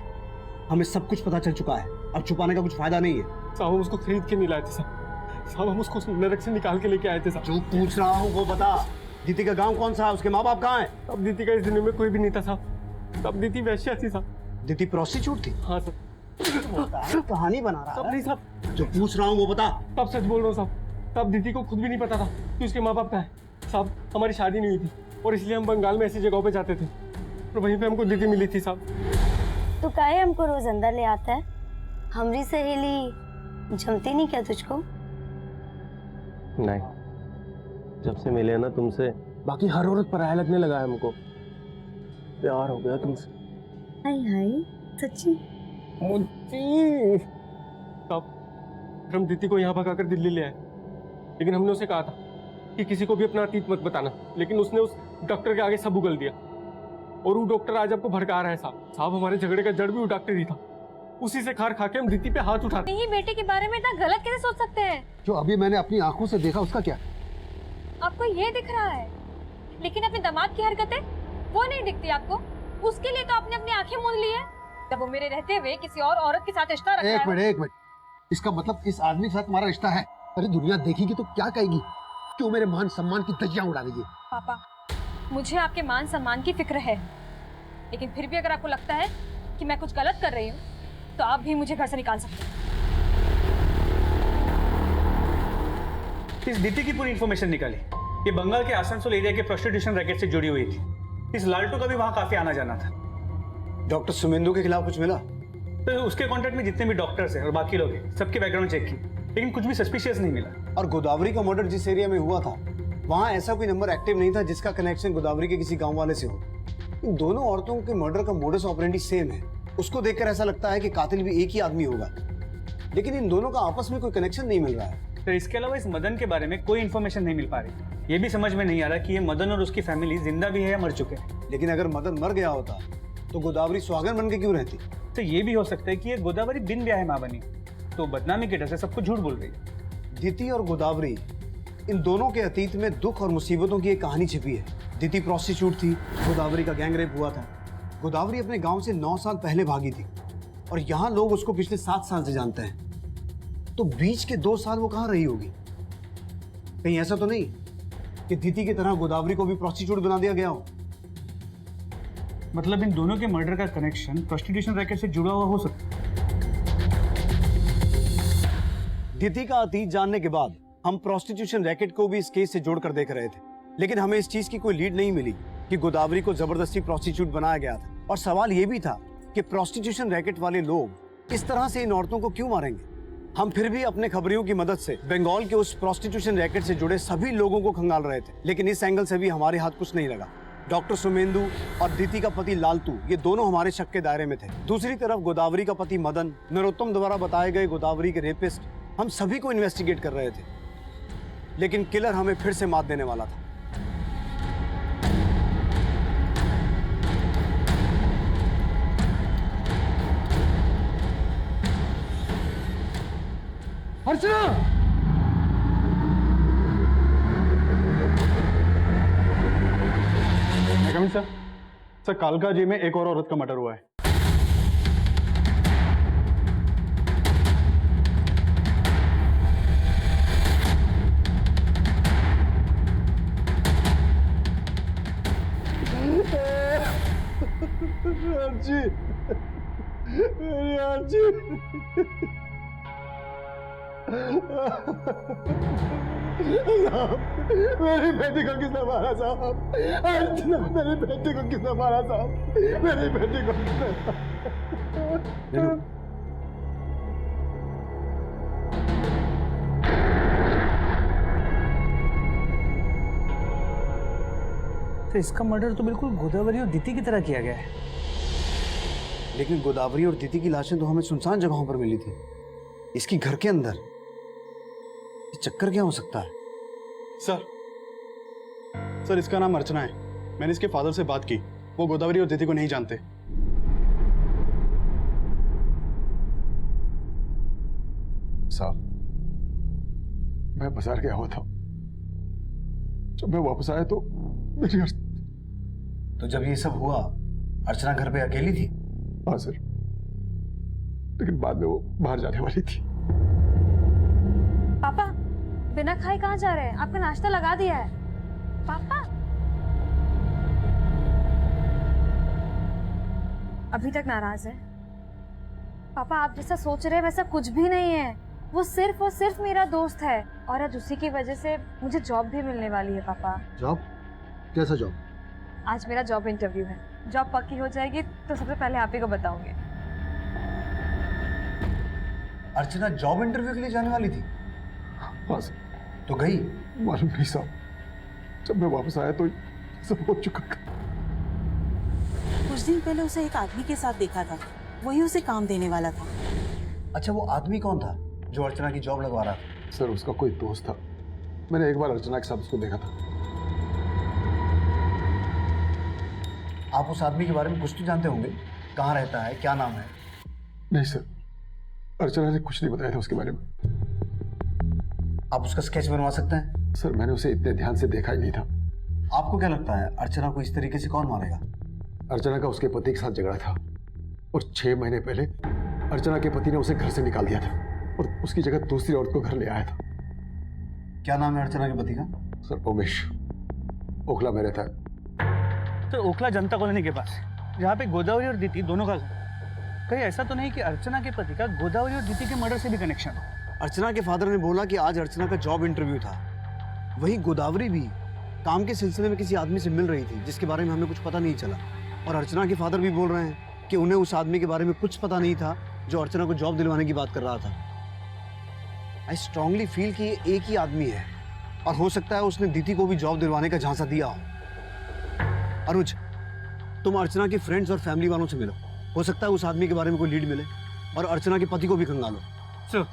हमें सब कुछ पता चल चुका है, अब छुपाने का कुछ फायदा नहीं है। साहब हम उसको खरीद के नहीं लाए थे साहब। साहब हम उसको नरक से निकाल के लेके आए थे साहब। जो पूछ रहा हूँ वो बता, दीदी का गाँव कौन सा है? उसके माँ बाप कहाँ है? अब दीदी का इस दुनिया में कोई भी नहीं था साहब। तब दीदी वैश्या थी साहब। दीदी प्रोस्टिट्यूट थी? हाँ सर। कहानी बना रहा तब है। नहीं साहब। जो पूछ रहा हूँ वो बता। तब सच बोल रहा हूँ साहब। तब दीदी को खुद भी नहीं पता था कि उसके माँ बाप कहाँ है साहब। हमारी शादी नहीं हुई थी और इसलिए हम बंगाल में ऐसी जगहों पे जाते थे और वहीं पे हमको दीदी मिली थी साहब। तो काहे हमको रोज अंदर ले आता है? हमारी सहेली जमती नहीं क्या तुझको? नहीं, जब से मिले ना तुमसे बाकी हर औरत पराया लगने लगा है हमको। प्यार हो गया तुमसे। हाय हाय, सच्ची? तब हम दीदी को यहाँ भगाकर दिल्ली ले आए, लेकिन हमने उसे कहा था कि किसी को भी अपना अतीत मत बताना, लेकिन उसने उस डॉक्टर के आगे सब उगल दिया और वो डॉक्टर आज आपको भड़का रहा है साहब। साहब हमारे झगड़े का जड़ भी वो डॉक्टर ही था। उसी से खार खा के हम दीदी पे हाथ उठाते। नहीं, बेटे के बारे में इतना गलत कैसे सोच सकते हैं? जो अभी मैंने अपनी आंखों से देखा उसका क्या? आपको ये दिख रहा है, लेकिन अपने दामाद की हरकतें वो नहीं दिखती आपको। उसके लिए तो आपने अपनी आंखें मूंद ली है जब वो मेरे रहते हुए किसी और औरत के साथ रिश्ता रख रहा है। एक मिनट, इसका मतलब इस आदमी के साथ तुम्हारा रिश्ता है? अरे दुनिया देखेगी तो क्या कहेगी? क्यों मेरे मान सम्मान की धज्जियां उड़ा रही है? पापा, मुझे आपके मान सम्मान की फिक्र है, लेकिन फिर भी अगर आपको लगता है कि मैं कुछ गलत कर रही हूँ तो आप भी मुझे घर से निकाल सकते हैं। इस दीदी की पूरी इन्फॉर्मेशन निकाली। ये बंगाल के आसनसोल एरिया के प्रोस्टिट्यूशन रैकेट से जुड़ी हुई थी। इस लालटू का भी वहाँ काफी आना जाना था। डॉक्टर सुमेंदु के खिलाफ कुछ मिला? तो उसके कॉन्टेक्ट में जितने भी डॉक्टर्स हैं और बाकी लोग हैं, सबकी बैकग्राउंड चेक की, लेकिन कुछ भी सस्पिशियस नहीं मिला। और गोदावरी का मर्डर जिस एरिया में हुआ था वहाँ ऐसा कोई नंबर एक्टिव नहीं था जिसका कनेक्शन गोदावरी के किसी गाँव वाले से हो। इन दोनों औरतों के मर्डर का मोडस ऑपरेंडी सेम है। उसको देखकर ऐसा लगता है कि कातिल भी एक ही आदमी होगा, लेकिन इन दोनों का आपस में कोई कनेक्शन नहीं मिल रहा है। तो इसके अलावा इस मदन के बारे में कोई इन्फॉर्मेशन नहीं मिल पा रही। ये भी समझ में नहीं आ रहा कि ये मदन और उसकी फैमिली जिंदा भी है या मर चुके हैं। लेकिन अगर मदन मर गया होता तो गोदावरी सुहागन बन के क्यों रहती? तो ये भी हो सकता है कि ये गोदावरी बिन ब्याह माँ बनी, तो बदनामी के डर से सबको झूठ बोल रही है। दीति और गोदावरी, इन दोनों के अतीत में दुख और मुसीबतों की एक कहानी छिपी है। दीति प्रोस्टिट्यूट थी, गोदावरी का गैंग रेप हुआ था। गोदावरी अपने गांव से 9 साल पहले भागी थी और यहाँ लोग उसको पिछले 7 साल से जानते हैं। तो बीच के 2 साल वो कहाँ रही होगी? कहीं ऐसा तो नहीं कि दीति की तरह गोदावरी को भी प्रोस्टिट्यूट बना दिया गया हो? मतलब इन दोनों के मर्डर का कनेक्शन प्रोस्टिट्यूशन रैकेट से जुड़ा हुआ हो सकता है। दीति का अतीत जानने के बाद हम प्रोस्टिट्यूशन रैकेट को भी इस केस से जोड़कर देख रहे थे, लेकिन हमें इस चीज की कोई लीड नहीं मिली कि गोदावरी को जबरदस्ती प्रोस्टिट्यूट बनाया गया था। और सवाल यह भी था कि प्रोस्टिट्यूशन रैकेट वाले लोग इस तरह से इन औरतों को क्यों मारेंगे? हम फिर भी अपने खबरियों की मदद से बंगाल के उस प्रोस्टिट्यूशन रैकेट से जुड़े सभी लोगों को खंगाल रहे थे, लेकिन इस एंगल से भी हमारे हाथ कुछ नहीं लगा। डॉक्टर सुमेंदु और दीति का पति लालतू, ये दोनों हमारे शक के दायरे में थे। दूसरी तरफ गोदावरी का पति मदन, नरोत्तम द्वारा बताए गए गोदावरी के रेपिस्ट, हम सभी को इन्वेस्टिगेट कर रहे थे, लेकिन किलर हमें फिर से मात देने वाला था। अर्चना! सर कालका जी में एक और औरत का मर्डर हुआ है। बच्ची। मेरी बेटी को किसने मारा साहब? अर्चना, मेरी बेटी को किसने मारा साहब? मेरी बेटी को किसने? तो इसका मर्डर तो बिल्कुल गोदावरी और दीदी की तरह किया गया है। लेकिन गोदावरी और दीदी की लाशें तो हमें सुनसान जगहों पर मिली थी, इसकी घर के अंदर। ये चक्कर क्या हो सकता है? सर इसका नाम अर्चना है। मैंने इसके फादर से बात की, वो गोदावरी और दीदी को नहीं जानते। साहब, मैं बाजार गया हुआ था, जब मैं वापस आया तो मेरी तो जब ये सब हुआ अर्चना घर पे अकेली थी? हाँ सर, लेकिन बाद में वो बाहर जाने वाली थी। पापा बिना खाए कहाँ जा रहे हैं? आपका नाश्ता लगा दिया है। पापा अभी तक नाराज है? पापा आप जैसा सोच रहे हैं वैसा कुछ भी नहीं है। वो सिर्फ और सिर्फ मेरा दोस्त है और आज उसी की वजह से मुझे जॉब भी मिलने वाली है। पापा जॉब? कैसा जॉब? आज मेरा जॉब इंटरव्यू है। जॉब पक्की हो जाएगी तो सबसे पहले आप ही को बताऊंगी। अर्चना जॉब इंटरव्यू के लिए जाने वाली थी? हाँ सर। तो गई? मालूम नहीं साहब, जब मैं वापस आया तो सब हो चुका था। कुछ दिन पहले उसे एक आदमी के साथ देखा था, वही उसे काम देने वाला था। अच्छा, वो आदमी कौन था जो अर्चना की जॉब लगवा रहा था? सर उसका कोई दोस्त था, मैंने एक बार अर्चना के साथ उसको देखा था। आप उस आदमी के बारे में कुछ तो जानते होंगे? कहाँ रहता है, क्या नाम है? नहीं सर, अर्चना ने कुछ नहीं बताया था उसके बारे में। आप उसका स्केच बनवा सकते हैं? सर मैंने उसे इतने ध्यान से देखा ही नहीं था। आपको क्या लगता है अर्चना को इस तरीके से कौन मारेगा? अर्चना का उसके पति के साथ झगड़ा था और 6 महीने पहले अर्चना के पति ने उसे घर से निकाल दिया था और उसकी जगह दूसरी औरत को घर ले आया था। क्या नाम है अर्चना के पति का? सर उमेश, ओखला में रहता है। तो ओखला जनता कॉलोनी के पास, जहाँ पे गोदावरी और दीदी दोनों का घर। कहीं ऐसा तो नहीं कि अर्चना के पति का गोदावरी और दीदी के मर्डर से भी कनेक्शन हो? अर्चना के फादर ने बोला कि आज अर्चना का जॉब इंटरव्यू था। वहीं गोदावरी भी काम के सिलसिले में किसी आदमी से मिल रही थी जिसके बारे में हमें कुछ पता नहीं चला। और अर्चना के फादर भी बोल रहे हैं कि उन्हें उस आदमी के बारे में कुछ पता नहीं था जो अर्चना को जॉब दिलवाने की बात कर रहा था। आई स्ट्रांगली फील कि ये एक ही आदमी है और हो सकता है उसने दीदी को भी जॉब दिलवाने का झांसा दिया हो। अनुज, तुम अर्चना के फ्रेंड्स और फैमिली वालों से मिलो, हो सकता है उस आदमी के बारे में कोई लीड मिले और अर्चना के पति को भी खंगालो। सर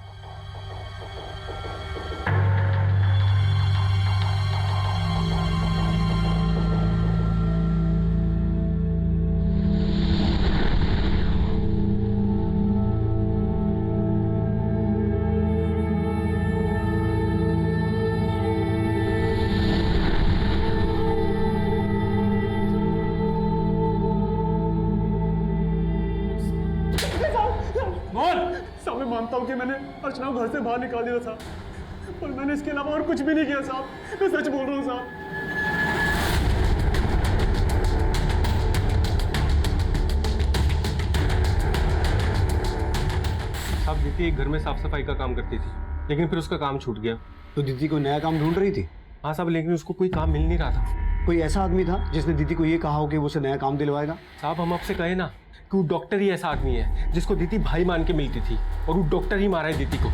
साहब मैं मानता हूँ कि मैंने अर्चना को घर से बाहर निकाल दिया था, पर मैंने इसके अलावा और कुछ भी नहीं किया साहब। मैं सच बोल रहा हूँ साहब। साहब दीदी एक घर में साफ सफाई का काम करती थी, लेकिन फिर उसका काम छूट गया। तो दीदी कोई नया काम ढूंढ रही थी? हाँ साहब, लेकिन उसको कोई काम मिल नहीं रहा था। कोई ऐसा आदमी था जिसने दीदी को ये कहा हो कि वो उसे नया काम दिलवाएगा? साहब हम आपसे कहे ना कि वो डॉक्टर ही ऐसा आदमी है जिसको दीदी भाई मान के मिलती थी और वो डॉक्टर ही मारा है दीदी को।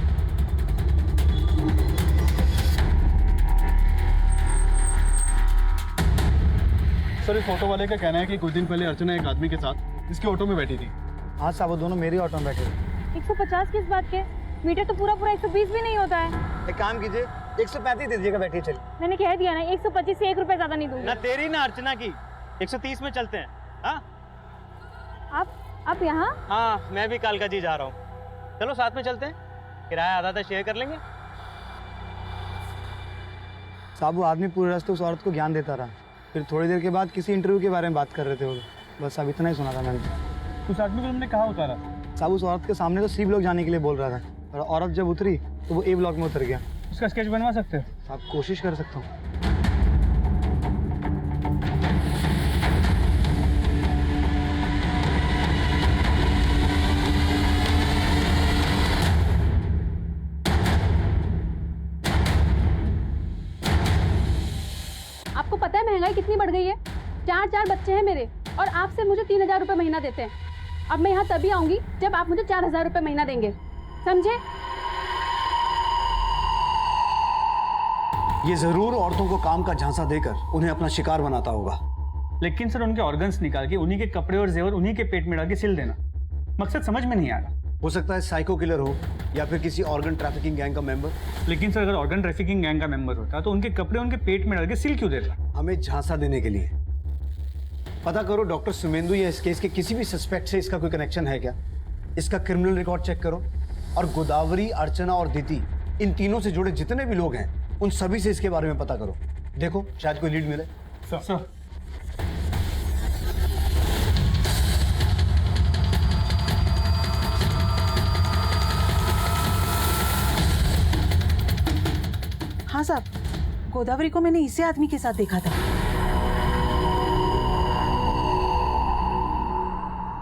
सर इस ऑटो वाले का कहना है कि कुछ दिन पहले अर्चना एक आदमी के साथ इसके ऑटो में बैठी थी। हाँ साहब, वो दोनों मेरे ऑटो में बैठे थे। 150 किस बात के? मीटर तो पूरा 120 भी नहीं होता है। एक काम कीजिए, 135 दे दीजिएगा, बैठिए चलिए। मैंने कह दिया ना, 125 से 1 रुपए ज्यादा नहीं दूंगी। ना तेरी ना अर्चना की, 130 में चलते हैं। हाँ आप यहाँ? हाँ, मैं भी कालका जी जा रहा हूँ। चलो साथ में चलते हैं, किराया आधा आधा शेयर कर लेंगे। साहब वो आदमी पूरे रास्ते उस औरत को ज्ञान देता रहा, फिर थोड़ी देर के बाद किसी इंटरव्यू के बारे में बात कर रहे थे वो लोग। बस अब इतना ही सुना था मैंने। उस आदमी को तुमने कहाँ उतारा? साहब उस औरत के सामने तो सी ब्लॉक जाने के लिए बोल रहा था और औरत जब उतरी तो वो ए ब्लॉक में उतर गया। उसका स्केच बनवा सकते हो? आप कोशिश कर सकता हूँ। आपको पता है महंगाई कितनी बढ़ गई है? 4 बच्चे हैं मेरे और आपसे मुझे 3000 रुपये महीना देते हैं। अब मैं यहाँ तभी आऊँगी जब आप मुझे 4000 रुपये महीना देंगे, समझे? ये जरूर औरतों को काम का झांसा देकर उन्हें अपना शिकार बनाता होगा। लेकिन सर उनके ऑर्गन्स निकाल के उन्हीं के कपड़े और जेवर उन्हीं के पेट में डाल के सिल देना, मकसद समझ में नहीं आ रहा। हो सकता है साइको किलर हो या फिर किसी ऑर्गन ट्रैफिकिंग गैंग का मेंबर। लेकिन सर अगर ऑर्गन ट्रैफिकिंग गैंग का मेंबर होता तो उनके कपड़े उनके पेट में डाल के सिल क्यों देता? हमें झांसा देने के लिए। पता करो डॉक्टर सुमेंदु या इस केस के किसी भी सस्पेक्ट से इसका कोई कनेक्शन है क्या? इसका क्रिमिनल रिकॉर्ड चेक करो और गोदावरी, अर्चना और दीति, इन तीनों से जुड़े जितने भी लोग हैं उन सभी से इसके बारे में पता करो। देखो शायद कोई लीड मिले। सर हाँ साहब, गोदावरी को मैंने इसी आदमी के साथ देखा था।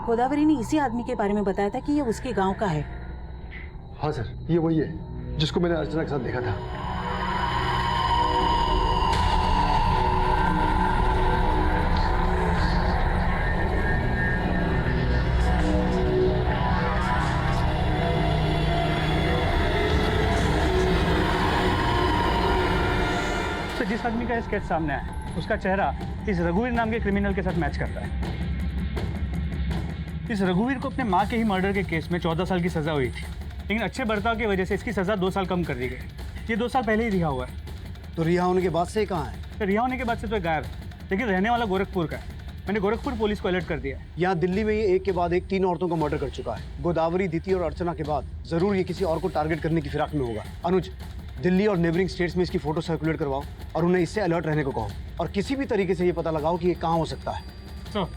गोदावरी ने इसी आदमी के बारे में बताया था कि ये उसके गांव का है। हाँ सर, ये वही है जिसको मैंने अर्चना के साथ देखा था। तो जिस आदमी का स्केच सामने आया उसका चेहरा इस रघुवीर नाम के क्रिमिनल के साथ मैच करता है। इस रघुवीर को अपने माँ के ही मर्डर के केस में 14 साल की सजा हुई थी, लेकिन अच्छे बर्ताव की वजह से इसकी सजा 2 साल कम कर दी गई। ये 2 साल पहले ही रिहा हुआ है। तो रिहा होने के बाद से कहाँ है? रिहा होने के बाद से तो गायब है, लेकिन रहने वाला गोरखपुर का है। मैंने गोरखपुर पुलिस को अलर्ट कर दिया है। यहाँ दिल्ली में ये एक के बाद एक 3 औरतों का मर्डर कर चुका है। गोदावरी, दीति और अर्चना के बाद जरूर ये किसी और को टारगेट करने की फिराक में होगा। अनुज, दिल्ली और नेबरिंग स्टेट्स में इसकी फोटो सर्कुलेट करवाओ और उन्हें इससे अलर्ट रहने को कहो और किसी भी तरीके से ये पता लगाओ कि ये कहाँ हो सकता है। तो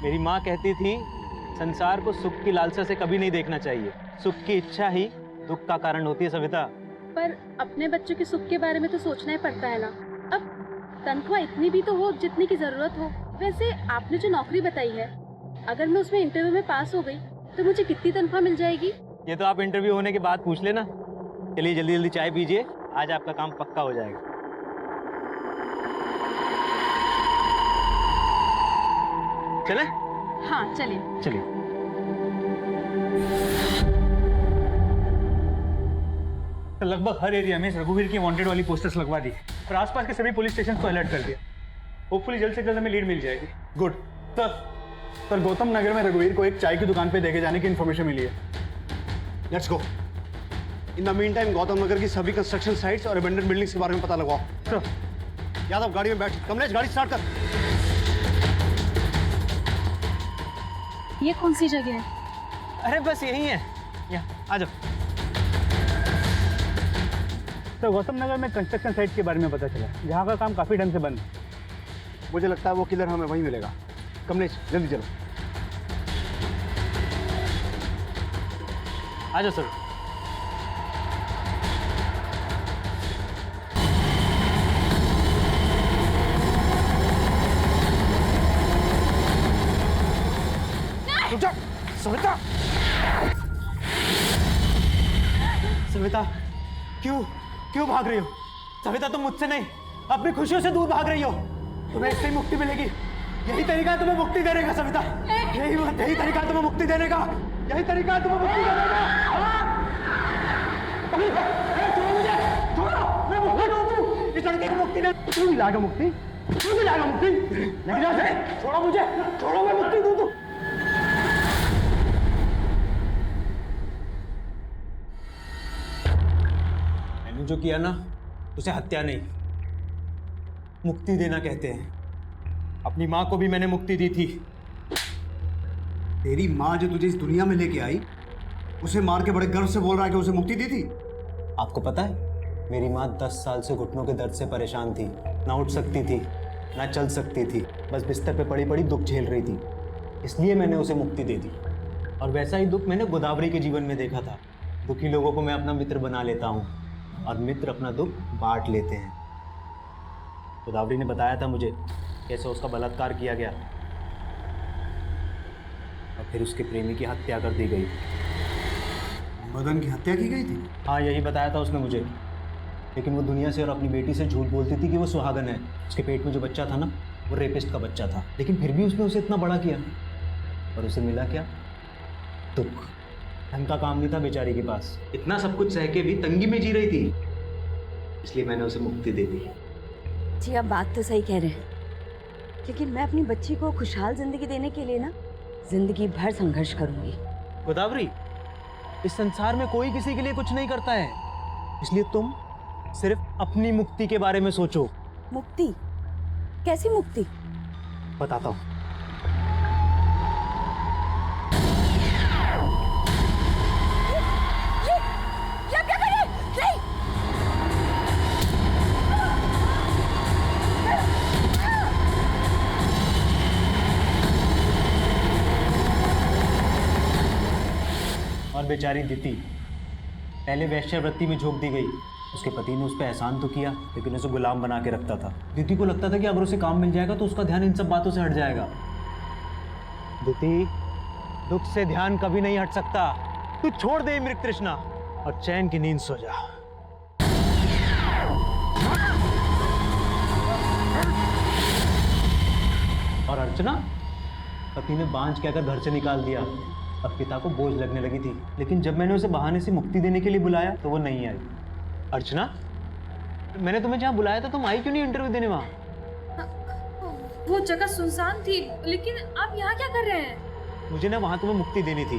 मेरी माँ कहती थी संसार को सुख की लालसा से कभी नहीं देखना चाहिए। सुख की इच्छा ही दुख का कारण होती है सविता। पर अपने बच्चों के सुख के बारे में तो सोचना ही पड़ता है ना। अब तनख्वाह इतनी भी तो हो जितनी की जरूरत हो। वैसे आपने जो नौकरी बताई है, अगर मैं उसमें इंटरव्यू में पास हो गई तो मुझे कितनी तनख्वाह मिल जाएगी? ये तो आप इंटरव्यू होने के बाद पूछ लेना। चलिए जल्दी जल्दी चाय पीजिए, आज आपका काम पक्का हो जाएगा। चले? हाँ चलिए। चलिए। तो लगभग हर एरिया में इस रघुवीर की वांटेड वाली पोस्टर्स लगवा दी और आसपास के सभी पुलिस स्टेशन को अलर्ट कर दिया। होपफुली जल्द से जल्द हमें लीड मिल जाएगी। गुड सर, गौतम नगर में रघुवीर को एक चाय की दुकान पे देखे जाने की इन्फॉर्मेशन मिली है। Let's go. In the mean time Gautam Nagar की सभी कंस्ट्रक्शन साइट्स और अबेंडन बिल्डिंग्स के बारे में पता लगाओ। सर, यादव गाड़ी में बैठ। कमलेश गाड़ी स्टार्ट कर। ये कौन सी जगह है? अरे बस यही है, यहाँ आ जाओ। तो गौतम नगर में कंस्ट्रक्शन साइट के बारे में पता चला, जहाँ का काम काफी ढंग से बंद है। मुझे लगता है वो किलर हमें वहीं मिलेगा। कमलेश जल्दी चलो। आ जाओ सर। सविता, सविता, क्यों भाग रही हो? सविता तुम मुझसे नहीं, अपनी खुशियों से दूर भाग रही हो। तुम्हें इससे ही मुक्ति मिलेगी। यही तरीका है तुम्हें मुक्ति देने का सविता। यही तरीका है तुम्हें मुक्ति देने का। यही तरीका है तुम्हें मुक्ति देने का। छोड़ो मुझे, छोड़ो, मैं मुक्ति दूँ। इस लड़के को मुक्ति दे। क्यों नहीं लाएगा मुक्ति? क्यों नहीं लाएगा मुक्ति? लेकिन ऐसे छोड़ो मुझे, छोड़ो, मैं मुक्ति दूँ। मैंने जो किया ना उसे हत्या नहीं, मुक्ति देना कहते हैं। अपनी माँ को भी मैंने मुक्ति दी थी। तेरी माँ जो तुझे इस दुनिया में लेके आई, उसे मार के बड़े गर्व से बोल रहा है कि उसे मुक्ति दी थी। आपको पता है मेरी माँ 10 साल से घुटनों के दर्द से परेशान थी। ना उठ सकती थी, ना चल सकती थी, बस बिस्तर पे पड़ी पड़ी दुख झेल रही थी। इसलिए मैंने उसे मुक्ति दे दी। और वैसा ही दुख मैंने गोदावरी के जीवन में देखा था। दुखी लोगों को मैं अपना मित्र बना लेता हूँ और मित्र अपना दुख बांट लेते हैं। गोदावरी ने बताया था मुझे कैसे उसका बलात्कार किया गया और फिर उसके प्रेमी की हत्या कर दी गई। मदन की हत्या की गई थी? हाँ, यही बताया था उसने मुझे। लेकिन वो दुनिया से और अपनी बेटी से झूठ बोलती थी कि वो सुहागन है। उसके पेट में जो बच्चा था ना, वो रेपिस्ट का बच्चा था। लेकिन फिर भी उसने उसे इतना बड़ा किया, और उसे मिला क्या? दुख। ढंग का काम नहीं था बेचारी के पास। इतना सब कुछ सह के भी तंगी में जी रही थी, इसलिए मैंने उसे मुक्ति दे दी। जी आप बात तो सही कह रहे हैं, लेकिन मैं अपनी बच्ची को खुशहाल जिंदगी देने के लिए ना जिंदगी भर संघर्ष करूंगी। गोदावरी, इस संसार में कोई किसी के लिए कुछ नहीं करता है, इसलिए तुम सिर्फ अपनी मुक्ति के बारे में सोचो। मुक्ति? कैसी मुक्ति? बताता हूँ। ये क्या कर रहे हैं? नहीं! और बेचारी दीति पहले वैश्यावृत्ति में झोंक दी गई। उसके पति ने उस पर एहसान तो किया, लेकिन उसे गुलाम बना के रखता था। दीति को लगता था कि अगर उसे काम मिल जाएगा तो उसका ध्यान इन सब बातों से हट जाएगा। दीति, दुख से ध्यान कभी नहीं हट सकता। तू छोड़ दे मृग तृष्णा और चैन की नींद सो जा। और अर्चना, पति ने बांझ कहकर घर से निकाल दिया। अब पिता को बोझ लगने लगी थी, लेकिन जब मैंने उसे बहाने से मुक्ति देने के लिए बुलाया तो वो नहीं आई। अर्चना, मैंने तुम्हें जहाँ बुलाया था, तुम आई क्यों नहीं इंटरव्यू देने वहाँ? वो जगह सुनसान थी, लेकिन आप यहाँ क्या कर रहे हैं? मुझे ना वहाँ तुम्हें मुक्ति देनी थी।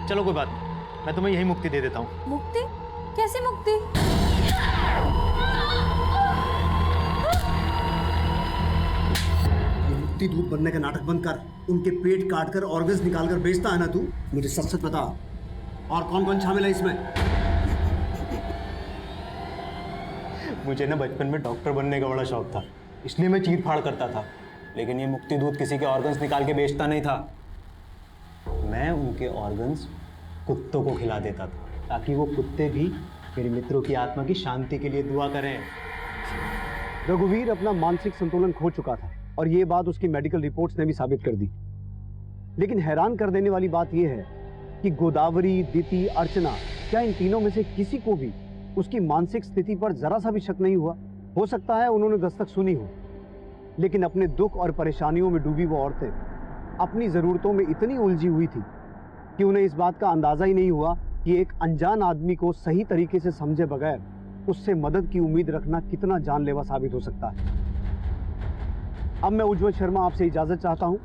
चलो कोई बात नहीं, मैं तुम्हें यही मुक्ति दे देता हूँ। मुक्ति? कैसे मुक्ति? मुक्ति दूध बनने का नाटक बंद कर। उनके पेट काट कर ऑर्गन्स निकाल कर बेचता है ना तू? मुझे सच सच बता, और कौन कौन शामिल है इसमें? मुझे ना बचपन में डॉक्टर बनने का बड़ा शौक था, इसलिए मैं चीर फाड़ करता था। लेकिन ये मुक्ति दूध किसी के ऑर्गन्स निकाल के बेचता नहीं था। मैं उनके ऑर्गन्स कुत्तों को खिला देता था, ताकि वो कुत्ते भी मेरे मित्रों की आत्मा की शांति के लिए दुआ करें। रघुवीर अपना मानसिक संतुलन खो चुका था, और ये बात उसकी मेडिकल रिपोर्ट्स ने भी साबित कर दी। लेकिन हैरान कर देने वाली बात यह है कि गोदावरी, दीति, अर्चना, क्या इन तीनों में से किसी को भी उसकी मानसिक स्थिति पर जरा सा भी शक नहीं हुआ? हो सकता है उन्होंने दस्तक सुनी हो, लेकिन अपने दुख और परेशानियों में डूबी वो औरतें अपनी ज़रूरतों में इतनी उलझी हुई थी कि उन्हें इस बात का अंदाज़ा ही नहीं हुआ कि एक अनजान आदमी को सही तरीके से समझे बगैर उससे मदद की उम्मीद रखना कितना जानलेवा साबित हो सकता है। अब मैं उज्जवल शर्मा आपसे इजाज़त चाहता हूँ।